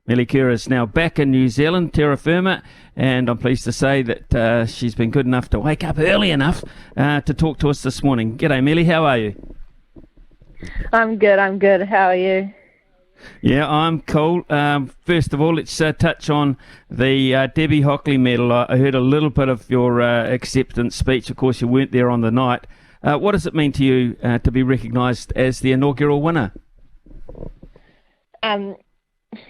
Melie Kerr is now back in New Zealand, terra firma, and I'm pleased to say that she's been good enough to wake up early enough to talk to us this morning. G'day, Melie, how are you? I'm good. How are you? Yeah, I'm cool. First of all, let's touch on the Debbie Hockley Medal. I heard a little bit of your acceptance speech. Of course, you weren't there on the night. What does it mean to you to be recognised as the inaugural winner?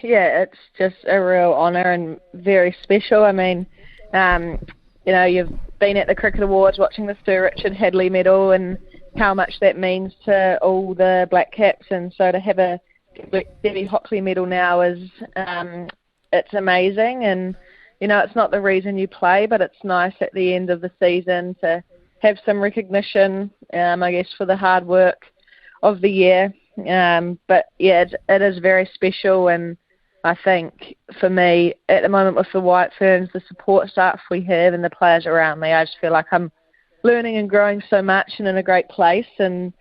Yeah, it's just a real honour and very special. I mean, you've been at the Cricket Awards watching the Sir Richard Hadley Medal and how much that means to all the Black Caps, and so to have a Debbie Hockley Medal now is it's amazing. And it's not the reason you play, but it's nice at the end of the season to have some recognition, I guess, for the hard work of the year. But yeah, it is very special, and I think for me at the moment with the White Ferns, the support staff we have and the players around me, I just feel like I'm learning and growing so much and in a great place, and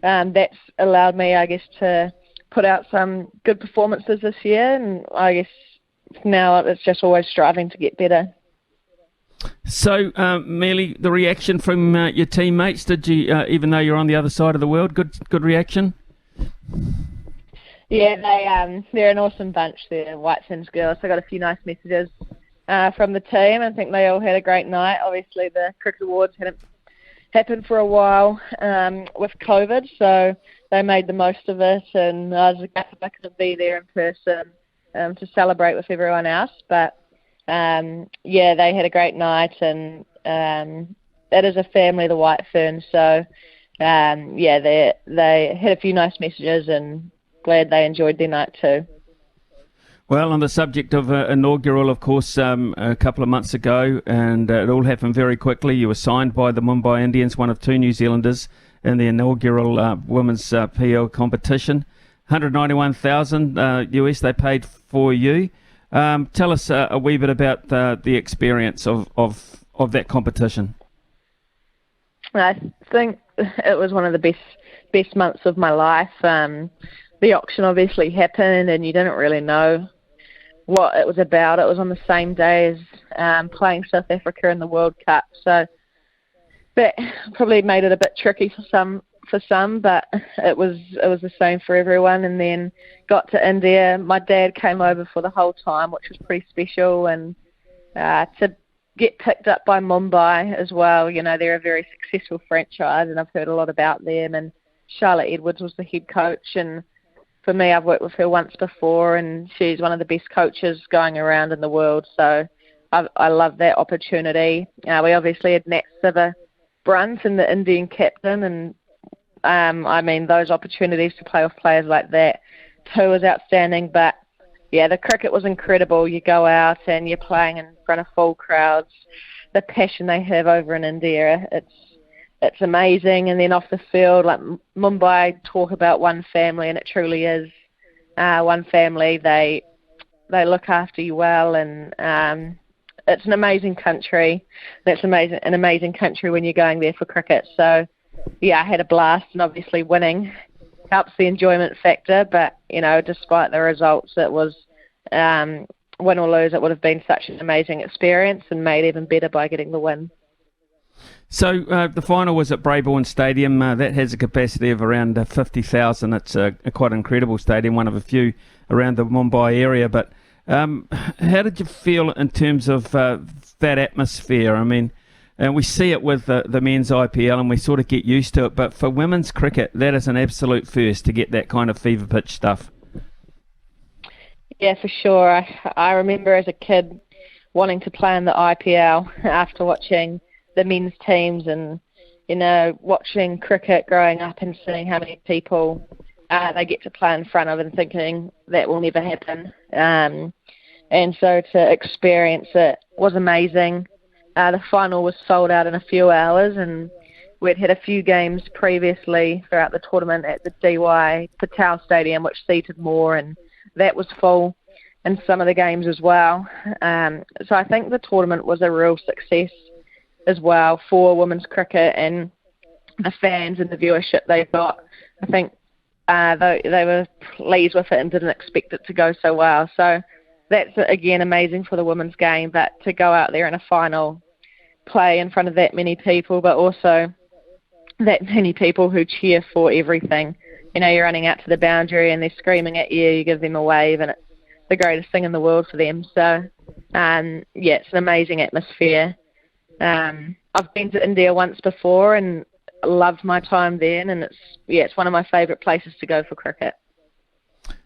that's allowed me, I guess, to put out some good performances this year, and I guess now it's just always striving to get better. So, Melie, the reaction from your teammates, did you, even though you're on the other side of the world, good reaction? Yeah, they're an awesome bunch. They're White Ferns girls. I got a few nice messages from the team. I think they all had a great night. Obviously, the Cricket Awards hadn't happened for a while with COVID, so they made the most of it, and I was glad I could be there in person to celebrate with everyone else. But yeah, they had a great night, and it is a family, the White Ferns. So yeah, they had a few nice messages, and glad they enjoyed their night too. Well, on the subject of inaugural, of course, a couple of months ago, and it all happened very quickly. You were signed by the Mumbai Indians, one of two New Zealanders in the inaugural women's PL competition. 191,000 US they paid for you. Tell us a wee bit about the experience of that competition. I think it was one of the best months of my life. The auction obviously happened, and you didn't really know what it was about. It was on the same day as playing South Africa in the World Cup, so that probably made it a bit tricky for some, but it was the same for everyone. And then got to India. My dad came over for the whole time, which was pretty special, and to get picked up by Mumbai as well. They're a very successful franchise, and I've heard a lot about them. And Charlotte Edwards was the head coach, and for me, I've worked with her once before, and she's one of the best coaches going around in the world. So I love that opportunity. We obviously had Nat Brunt and the Indian captain, and I mean, those opportunities to play with players like that too was outstanding. But yeah, the cricket was incredible. You go out and you're playing in front of full crowds. The passion they have over in India, it's amazing. And then off the field, like Mumbai talk about one family, and it truly is one family. They look after you well, and it's an amazing country. That's an amazing country when you're going there for cricket. So yeah, I had a blast, and obviously winning helps the enjoyment factor. But despite the results, it was win or lose, it would have been such an amazing experience, and made even better by getting the win. So the final was at Brabourne Stadium. That has a capacity of around 50,000. It's a quite incredible stadium, one of a few around the Mumbai area. But how did you feel in terms of that atmosphere? I mean, we see it with the men's IPL, and we sort of get used to it. But for women's cricket, that is an absolute first to get that kind of fever pitch stuff. Yeah, for sure. I remember as a kid wanting to play in the IPL after watching the men's teams, and watching cricket growing up and seeing how many people they get to play in front of, and thinking that will never happen. And so to experience it was amazing. The final was sold out in a few hours, and we'd had a few games previously throughout the tournament at the DY Patel Stadium, which seated more, and that was full in some of the games as well. So I think the tournament was a real success as well for women's cricket, and the fans and the viewership they got. I think they were pleased with it and didn't expect it to go so well. So that's again amazing for the women's game. But to go out there in a final, play in front of that many people, but also that many people who cheer for everything. You know, you're running out to the boundary and they're screaming at you, you give them a wave, and it's the greatest thing in the world for them. So, yeah, it's an amazing atmosphere. I've been to India once before and loved my time then, and it's one of my favourite places to go for cricket.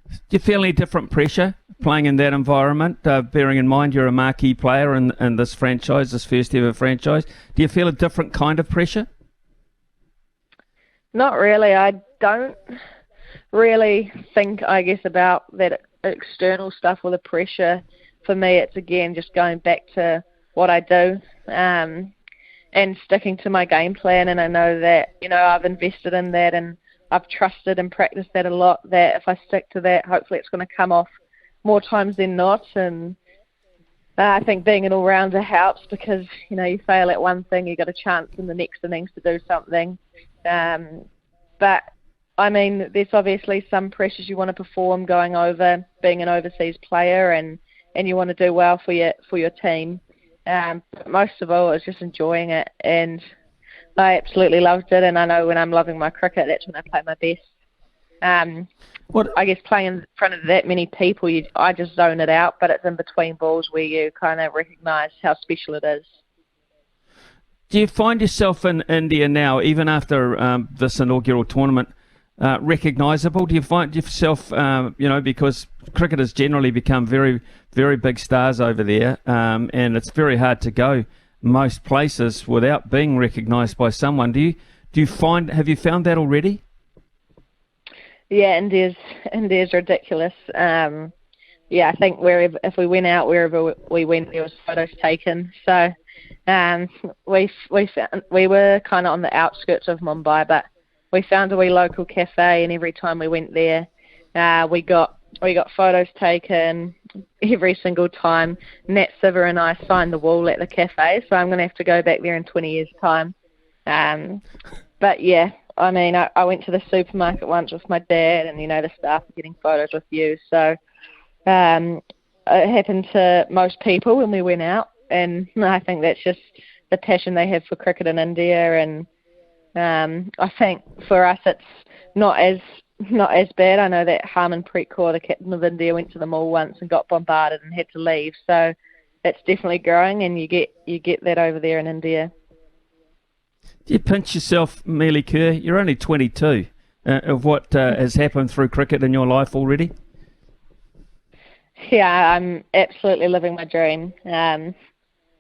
Do you feel any different pressure playing in that environment, bearing in mind you're a marquee player in this franchise, this first ever franchise? Do you feel a different kind of pressure? Not really. I don't really think, I guess, about that external stuff or the pressure. For me, it's, again, just going back to what I do and sticking to my game plan. And I know that, you know, I've invested in that and I've trusted and practiced that a lot, that if I stick to that, hopefully it's going to come off more times than not. And I think being an all-rounder helps because, you know, you fail at one thing, you got a chance in the next innings to do something. But, I mean, there's obviously some pressures you want to perform going over, being an overseas player, and you want to do well for your team. But most of all, it's just enjoying it, and I absolutely loved it. And I know when I'm loving my cricket, that's when I play my best. I guess playing in front of that many people, I just zone it out, but it's in between balls where you kind of recognise how special it is. Do you find yourself in India now, even after this inaugural tournament, recognisable? Do you find yourself, because cricketers generally become very, very big stars over there, and it's very hard to go most places without being recognised by someone. Have you found that already? Yeah, India's ridiculous. I think if we went out wherever we went, there was photos taken. So we were kind of on the outskirts of Mumbai, but we found a wee local cafe, and every time we went there, we got photos taken every single time. Nat Siver and I signed the wall at the cafe, so I'm going to have to go back there in 20 years' time. But yeah, I mean, I went to the supermarket once with my dad, and, you know, the staff are getting photos with you. So it happened to most people when we went out, and I think that's just the passion they have for cricket in India. And I think for us it's not as bad. I know that Harmanpreet Kaur, the captain of India, went to the mall once and got bombarded and had to leave. So it's definitely growing, and you get that over there in India. Do you pinch yourself, Melie Kerr? You're only 22. Of what has happened through cricket in your life already? Yeah, I'm absolutely living my dream.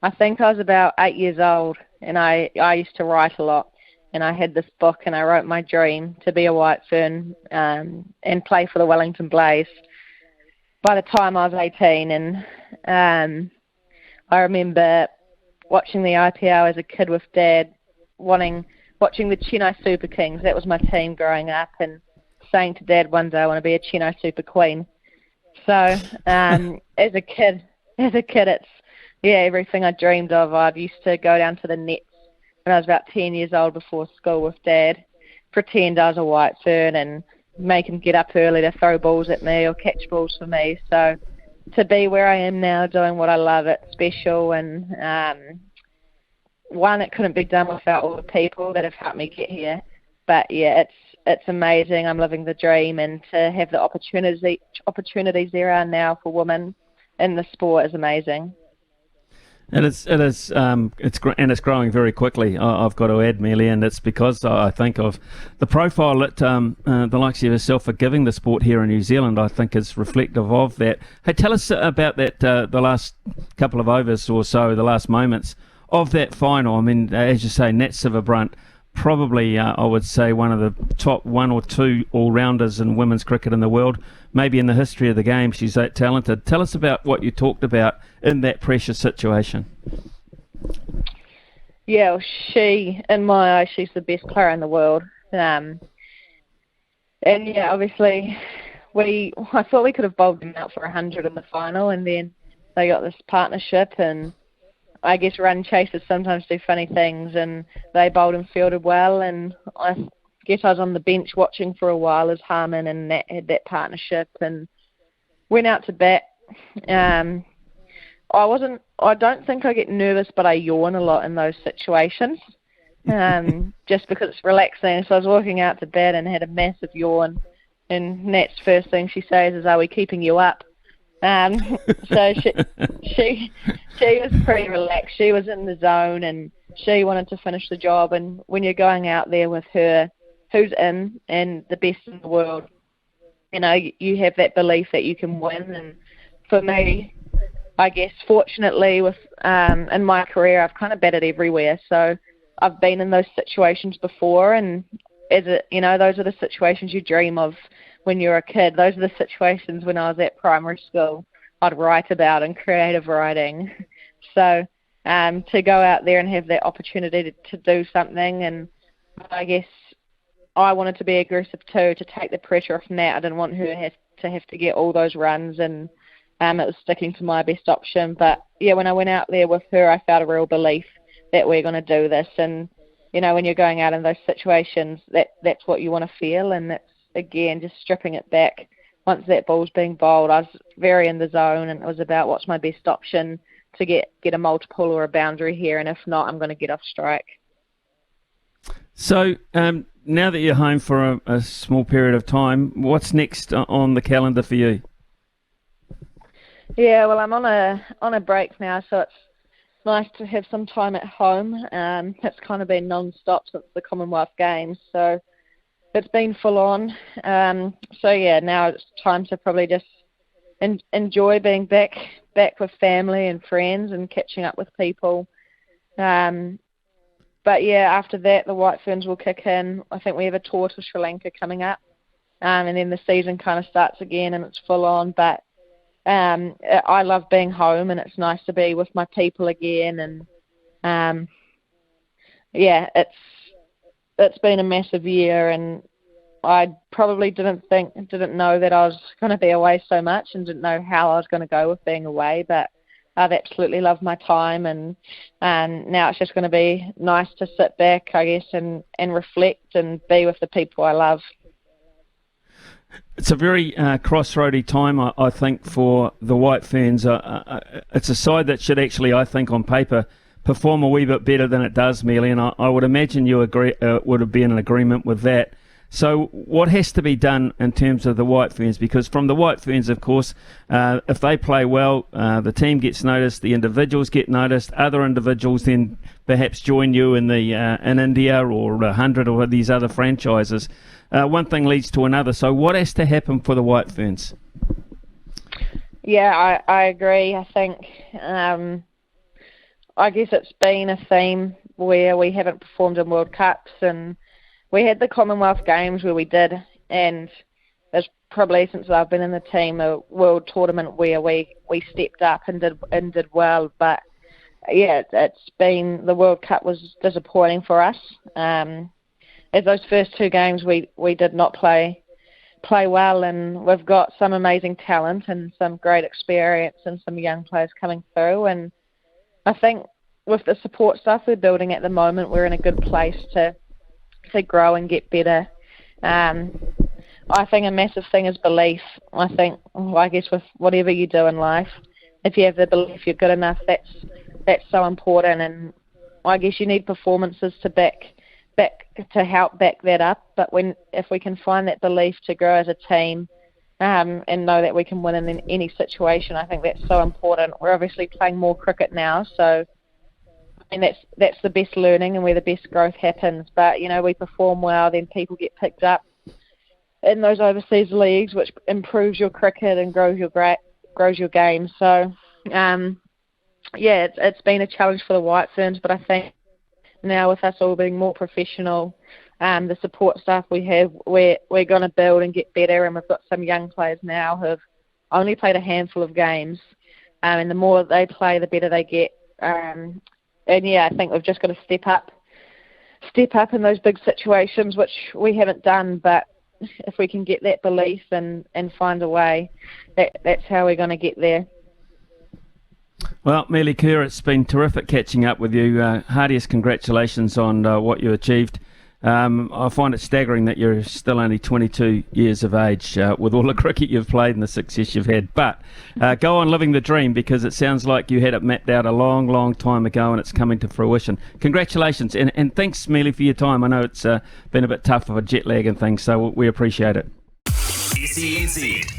I think I was about 8 years old, and I used to write a lot. And I had this book, and I wrote my dream to be a White Fern and play for the Wellington Blaze by the time I was 18. And I remember watching the IPL as a kid with Dad, watching the Chennai Super Kings. That was my team growing up, and saying to Dad one day I want to be a Chennai Super Queen. So as a kid, it's everything I dreamed of. I used to go down to the nets when I was about 10 years old before school with Dad, pretend I was a White Fern and make him get up early to throw balls at me or catch balls for me. So to be where I am now doing what I love, it's special. And one, it couldn't be done without all the people that have helped me get here. But yeah, it's amazing. I'm living the dream, and to have the opportunities there are now for women in the sport is amazing. And it's growing very quickly. I've got to add, Melie, and it's because I think of the profile that the likes of yourself are giving the sport here in New Zealand. I think is reflective of that. Hey, tell us about that. The last couple of overs or so, the last moments of that final. I mean, as you say, Nat Siver, probably I would say one of the top one or two all-rounders in women's cricket in the world, maybe in the history of the game. She's that talented. Tell us about what you talked about in that pressure situation. Yeah, well, in my eyes, she's the best player in the world. And yeah, obviously, I thought we could have bowled them out for 100 in the final, and then they got this partnership, and I guess run chasers sometimes do funny things, and they bowled and fielded well, and I guess I was on the bench watching for a while as Harman and Nat had that partnership, and went out to bat I don't think I get nervous, but I yawn a lot in those situations, just because it's relaxing. So I was walking out to bed and had a massive yawn, and Nat's first thing she says is, "Are we keeping you up?" So she was pretty relaxed. She was in the zone, and she wanted to finish the job. And when you're going out there with her, who's in and the best in the world, you have that belief that you can win. And for me, I guess fortunately with in my career, I've kind of batted everywhere. So I've been in those situations before, and those are the situations you dream of when you're a kid. Those are the situations when I was at primary school I'd write about in creative writing. So to go out there and have that opportunity to do something, and I guess I wanted to be aggressive too, to take the pressure off Nat. I didn't want her to have to get all those runs, and it was sticking to my best option. But yeah, when I went out there with her, I felt a real belief that we're going to do this. And when you're going out in those situations, that's what you want to feel. And that's, again, just stripping it back. Once that ball's being bowled, I was very in the zone, and it was about what's my best option to get a multiple or a boundary here, and if not, I'm going to get off strike. So now that you're home for a small period of time, what's next on the calendar for you? Yeah, well, I'm on a break now, so it's nice to have some time at home. It's kind of been non-stop since the Commonwealth Games, so it's been full on. So yeah, now it's time to probably just enjoy being back with family and friends and catching up with people. But yeah, after that, the White Ferns will kick in. I think we have a tour to Sri Lanka coming up, and then the season kind of starts again, and it's full on. But I love being home, and it's nice to be with my people again. And yeah, it's been a massive year, and I probably didn't know that I was going to be away so much, and didn't know how I was going to go with being away. But I've absolutely loved my time, and now it's just going to be nice to sit back, I guess, and reflect and be with the people I love. It's a very crossroady time, I think, for the White Ferns. It's a side that should actually, I think, on paper, perform a wee bit better than it does, Melie, and I would imagine you would have been in agreement with that. So what has to be done in terms of the White Ferns? Because from the White Ferns, of course, if they play well, the team gets noticed, the individuals get noticed, other individuals then perhaps join you in India or 100 or these other franchises. One thing leads to another. So what has to happen for the White Ferns? Yeah, I agree. I think, I guess it's been a theme where we haven't performed in World Cups, and we had the Commonwealth Games where we did, and it's probably since I've been in the team a world tournament where we stepped up and did well. But yeah, it's been, the World Cup was disappointing for us. As those first two games we did not play well, and we've got some amazing talent and some great experience and some young players coming through. And I think with the support stuff we're building at the moment, we're in a good place to grow and get better. I think a massive thing is belief. I guess with whatever you do in life, if you have the belief you're good enough, that's so important. And I guess you need performances to help back that up. But if we can find that belief to grow as a team, and know that we can win in any situation, I think that's so important. We're obviously playing more cricket now, so and that's the best learning and where the best growth happens. But we perform well, then people get picked up in those overseas leagues, which improves your cricket and grows your game. So yeah, it's been a challenge for the White Ferns, but I think now with us all being more professional, the support staff we have, we're going to build and get better. And we've got some young players now who have only played a handful of games, and the more they play, the better they get. And yeah, I think we've just got to step up in those big situations, which we haven't done. But if we can get that belief and find a way, that's how we're going to get there. Well, Melie Kerr, it's been terrific catching up with you. Heartiest congratulations on what you achieved I find it staggering that you're still only 22 years of age with all the cricket you've played and the success you've had. But go on living the dream, because it sounds like you had it mapped out a long, long time ago and it's coming to fruition. Congratulations, and thanks, Melie, for your time. I know it's been a bit tough of a jet lag and things, so we appreciate it. SENZ.